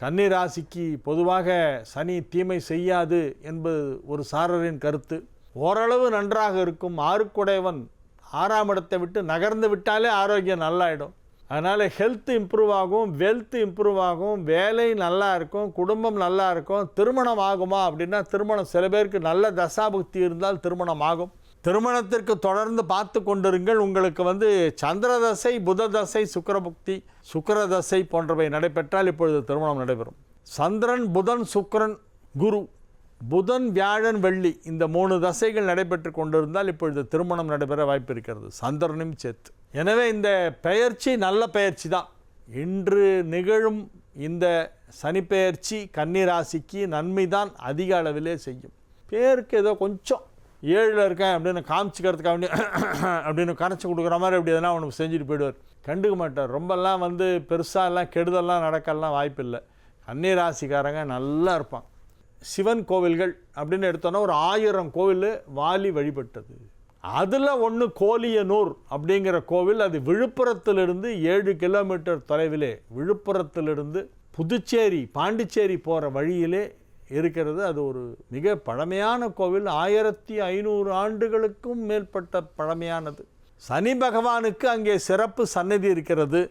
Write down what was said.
கன்னி ராசிக்கு பொதுவாக சனி தீமை செய்யாது என்பது ஒரு சாரரின் கருத்து. ஓரளவு நன்றாக இருக்கும். ஆறுக்குடையவன் 6ஆம் இடத்தை விட்டு நகர்ந்து விட்டாலே ஆரோக்கியம் நல்லாயிடும். அதனால் ஹெல்த் இம்ப்ரூவ் ஆகும், வெல்த் இம்ப்ரூவ் ஆகும், வேலை நல்லா இருக்கும், குடும்பம் நல்லா இருக்கும். திருமணம் ஆகுமா அப்படின்னா திருமணம் சில பேருக்கு நல்ல தசாபுக்தி இருந்தால் திருமணம் ஆகும். திருமணத்திற்கு தொடர்ந்து பார்த்து கொண்டிருங்கள். உங்களுக்கு சந்திர தசை, புத தசை, சுக்கிரபுக்தி, சுக்கிரதசை போன்றவை நடைபெற்றால் இப்பொழுது திருமணம் நடைபெறும். சந்திரன், புதன், சுக்கிரன், குரு, புதன், வியாழன், வெள்ளி இந்த 3 தசைகள் நடைபெற்று கொண்டிருந்தால் இப்பொழுது திருமணம் நடைபெற வாய்ப்பு இருக்கிறது, சந்திரனும் சேர்த்து. எனவே இந்த பெயர்ச்சி நல்ல பெயர்ச்சி தான். இன்று நிகழும் இந்த சனிப்பெயர்ச்சி கன்னி ராசிக்கு நன்மை தான் அதிக அளவிலே செய்யும். பேருக்கு ஏதோ கொஞ்சம் 7ல் இருக்கேன் அப்படின்னு காமிச்சிக்கிறதுக்காக வேண்டி அப்படின்னு கரைச்சி கொடுக்குற மாதிரி அப்படி எதனா அவனுக்கு செஞ்சுட்டு போயிடுவார். கண்டுக்க மாட்டார். ரொம்பலாம் பெருசாலாம் கெடுதல்லாம் நடக்கலாம் வாய்ப்பு இல்லை. கன்னி ராசிக்காரங்க நல்லா இருப்பான். சிவன் கோவில்கள் அப்படின்னு எடுத்தோன்னா ஒரு 1000 கோவில் வாலி வழிபட்டது. அதில் ஒன்று கோலியனூர் அப்படிங்கிற கோவில். அது விழுப்புரத்திலிருந்து 7 கிலோமீட்டர் தொலைவிலே, விழுப்புரத்திலிருந்து புதுச்சேரி, பாண்டிச்சேரி போகிற வழியிலே இருக்கிறது. அது ஒரு மிக பழமையான கோவில். 1500 ஆண்டுகளுக்கும் மேற்பட்ட பழமையானது. சனி பகவானுக்கு அங்கே சிறப்பு சந்நிதி இருக்கிறது.